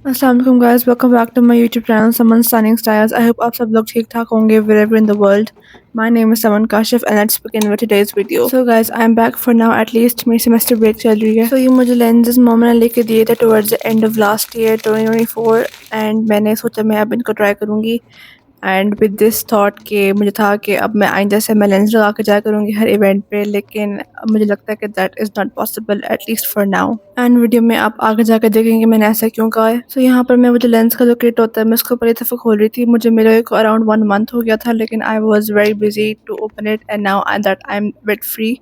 अस्सलाम वालेकुम guys, welcome back to my YouTube channel Saman stunning styles. I hope आप सब लोग ठीक ठाक होंगे wherever in the world. My name is Saman Kashif and let's begin with today's video. So guys, I am back for now at least. मेरी semester break चल रही है. So ये मुझे lenses मोमो ने लेके दिए थे towards the end of last year 2024 and मैंने सोचा मैं अब इनको ट्राई करूँगी. एंड विद दिस थॉट कि मुझे था कि अब मैं आइंदा से मैं लेंस लगा के जाया करूँगी हर इवेंट पे, लेकिन अब मुझे लगता है कि that is not possible at least for now. And video में आप आगे जाकर देखेंगे मैंने ऐसा क्यों कहा है. सो यहाँ पर मैं वो जो लेंस का जो किट होता है मैं उसको पहली दफ़ा खोल रही थी. मुझे मेरे को अराउंड 1 मंथ हो गया था, लेकिन I was very busy to open it and now that I am bit free.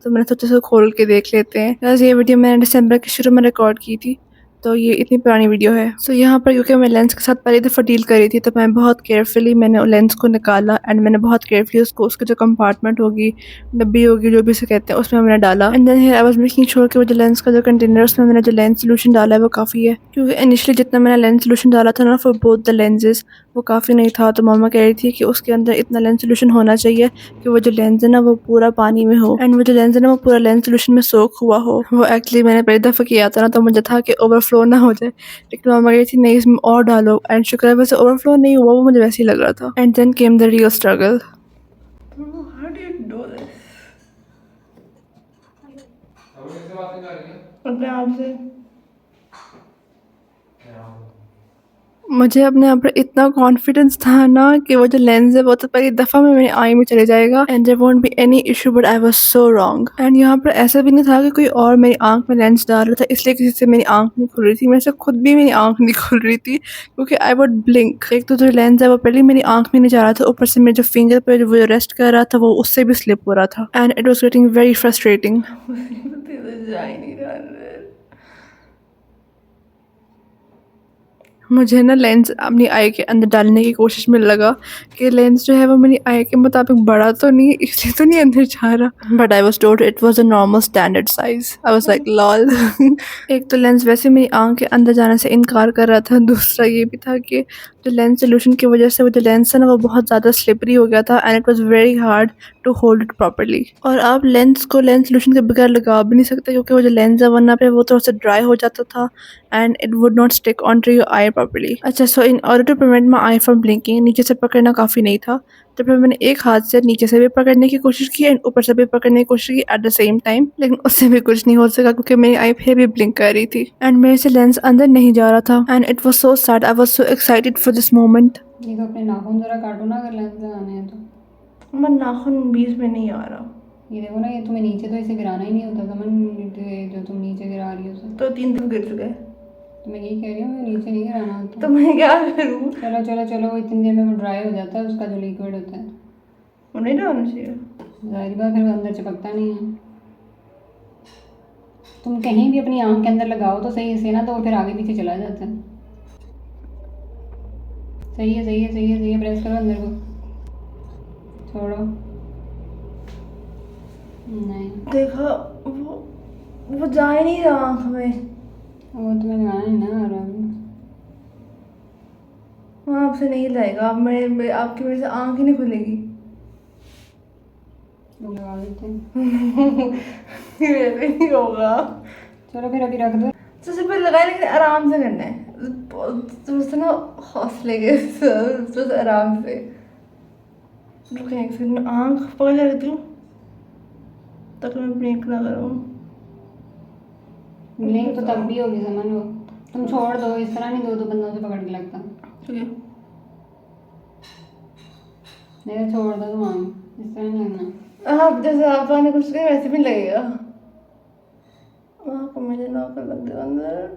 तो मैंने सोचा इसको खोल के देख लेते हैं. बस ये वीडियो मैंने दिसंबर के शुरू में रिकॉर्ड की थी, तो ये इतनी पुरानी वीडियो है. सो यहाँ पर क्योंकि मैं लेंस के साथ पहली दफ़ा डील करी थी तो मैं बहुत केयरफुली मैंने लेंस को निकाला एंड मैंने बहुत केयरफुली उसको उसके जो कंपार्टमेंट होगी, डब्बी होगी, जो भी उसे कहते हैं, उसमें मैंने डाला. And then I was making sure कि वो जो लेंस का जो कंटेनर उसमें मैंने जो लेंस सोल्यूशन डाला है वो काफ़ी है, क्योंकि इनिशियली जितना मैंने लेंस सोल्यूशन डाला था ना फॉर बोथ द लेंसेज वो काफ़ी नहीं था. तो मामा कह रही थी कि उसके अंदर इतना लेंस सोल्यूशन होना चाहिए कि वो जो लेंस है ना वो पूरा पानी में हो एंड वो जो लेंस है ना वो पूरा लेंस सोल्यूशन में सोख हुआ हो. वो एक्चुअली मैंने पहली दफ़ा किया था ना तो मुझे था कि ओवरफ्लो ना हो जाए, लेकिन मामा कह रही थी नहीं इसमें और डालो. एंड शुक्र है वैसे ओवरफ्लो नहीं हुआ, वो मुझे वैसे ही लग रहा था. And then came the real struggle. अपने आप से मुझे अपने आप पर इतना कॉन्फिडेंस था ना कि वो जो लेंस है वो तो पहली दफ़ा में मेरी आई में चले जाएगा and there won't be any issue, but I was so wrong. And यहाँ पर ऐसा भी नहीं था कि कोई और मेरी आंख में लेंस डाल रहा था इसलिए किसी से मेरी आंख नहीं खुल रही थी. मेरे से खुद भी मेरी आंख नहीं खुल रही थी क्योंकि आई वुड ब्लिंक. एक तो जो लेंस है वो पहले मेरी आंख में नहीं जा रहा था, ऊपर से मेरे जो फिंगर पे वो रेस्ट कर रहा था वो उससे भी स्लिप हो रहा था and it was getting very frustrating. मुझे ना लेंस अपनी आई के अंदर डालने की कोशिश में लगा कि लेंस जो है वो मेरी आई के मुताबिक बड़ा तो नहीं, इसलिए तो नहीं अंदर जा रहा. But I was told it was a normal standard size. I was like lol. एक तो लेंस वैसे मेरी आंख के अंदर जाने से इनकार कर रहा था, दूसरा ये भी था कि जो लेंस सोल्यूशन की वजह से वो जो लेंस है ना वो बहुत ज़्यादा स्लिपरी हो गया था and it was very hard to hold it properly. और आप लेंस को लेंस सोल्यूशन के बगैर लगा भी नहीं सकते क्योंकि वो जो लेंस है वरना पे वो थोड़ा सा ड्राई हो जाता था and it would not stick on to your eye properly. अच्छा, so in order to prevent my eye from blinking नीचे से पकड़ना काफ़ी नहीं था, तो फिर मैंने एक हाथ से नीचे से भी पकड़ने की कोशिश की एंड ऊपर से भी पकड़ने की कोशिश की एट द सेम टाइम, लेकिन उससे भी कुछ नहीं हो सका क्योंकि मेरी आई फिर भी ब्लिंक कर रही थी एंड मेरे से लेंस अंदर नहीं जा रहा था and it was so sad. I was so excited for this moment. ये तो अपने नाखून जरा काटो ना अगर लेंस लगाने हैं तो. मैं नाखून बीच में नहीं आ रहा. ये देखो ना, ये तुम्हें नीचे तो इसे गिराना ही नहीं होता समन, जो तुम नीचे गिरा रही हो उसे. तो 3 दिन गिर चुके. तो मैं यही कह रही हूँ, मैं नीचे नहीं गिराना होता. तो मैं क्या करूँ? चलो चलो चलो, वो इतनी देर में वो ड्राई हो जाता है, उसका जो लिक्विड होता है वो नहीं डालना चाहिए. जाहिर बात फिर वो अंदर चिपकता नहीं है. तुम कहीं भी अपनी आँख के अंदर लगाओ तो सही से ना, तो वो फिर आगे पीछे चला जाता है. सही है सही है सही है सही है, प्रेस करो अंदर को, छोड़ो. नहीं, देखो वो जा ही नहीं रहा आँख में. वो तुम्हें लगाना ही ना आ रहा अभी. वहाँ आपसे नहीं जाएगा. अब आपकी वजह से आँख ही नहीं खुलेगी. तो लगा देते हैं. मेरे नहीं होगा. चलो फिर अभी रख दो. तो सिर्फ लगाए लेकिन आराम से करना है. तुमसे ना हौसले के साथ आराम से. रुके एक सेकंड, आँख पकड़ कर दूँ तक मैं ब्रेक ना करूँ. ब्लिंक तो तब भी होगी समन. वो तुम छोड़ दो, इस तरह नहीं दो दो बंदों से पकड़ के लगता. ठीक है. नहीं छोड़ दो तुम, आम इस तरह नहीं लगना. आप जैसे आप ने कुछ नहीं वैसे भी लगेगा. वहाँ को मुझे नौकर लग गया अंदर.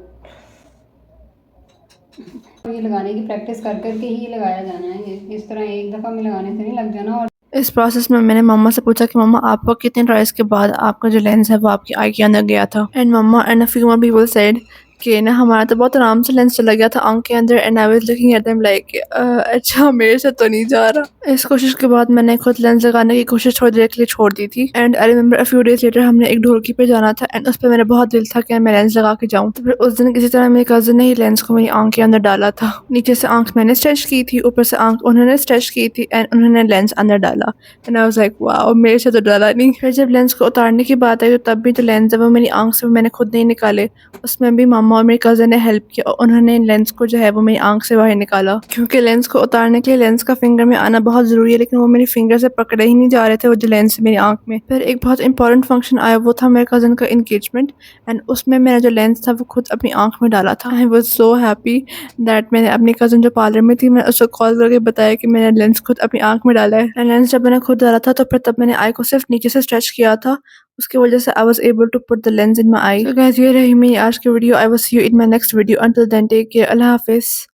ये लगाने की प्रैक्टिस कर करके ही लगाया जाना है. ये इस तरह एक दफ़ा में लगाने से नहीं लग जाना. और इस प्रोसेस में मैंने मम्मा से पूछा कि मम्मा आपको कितने ट्राइज के बाद आपका जो लेंस है वो आपकी आई के अंदर गया था. And mamma and a few more people said कि ना हमारा तो बहुत आराम से लेंस चला गया था आंख के अंदर. And I was looking at them like अच्छा मेरे से तो नहीं जा रहा. इस कोशिश के बाद मैंने खुद लेंस लगाने की कोशिश थोड़ी देर के लिए छोड़ दी थी. And I remember a few days later हमने एक ढोलकी पे जाना था एंड उस पर मेरा बहुत दिल था कि मैं लेंस लगा के जाऊँ. तो फिर उस दिन किसी तरह मेरे कज़न ने ही लेंस को मेरी आंख के अंदर डाला था. नीचे से आंख मैंने स्ट्रेच की थी, ऊपर से आंख उन्होंने स्ट्रेच की थी एंड उन्होंने लेंस अंदर डाला. And I was like wow, मेरे से तो डाला नहीं. फिर जब लेंस को उतारने की बात आई तो तब भी जो लेंस है वो मेरी आंख से मैंने खुद नहीं निकाले, उसमें भी मामा मामा और मेरी कज़न ने हेल्प किया और उन्होंने लेंस को जो है वो मेरी आंख से बाहर निकाला, क्योंकि लेंस को उतारने के लिए लेंस का फिंगर में आना बहुत ज़रूरी है, लेकिन वो मेरी फिंगर से पकड़े ही नहीं जा रहे थे वो जो लेंस मेरी आंख में। फिर एक बहुत इंपॉर्टेंट फंक्शन आया, वो था मेरे कज़न का इंगेजमेंट, एंड उसमें मेरा जो लेंस था वो खुद अपनी आंख में डाला था। I was so happy that मैंने अपनी कज़न जो पार्लर में थी, मैं उसको कॉल करके बताया कि मैंने लेंस खुद अपनी आंख में डाला है। एंड लेंस जब मैंने खुद डाला था तो फिर तब मैंने आई को सिर्फ नीचे से स्ट्रेच किया था, उसकी वजह से I was able to put the lens in my eye. So guys, ये रही मेरी आज की video. I will see you in my next video. Until then take care. अल्लाह हाफिज़।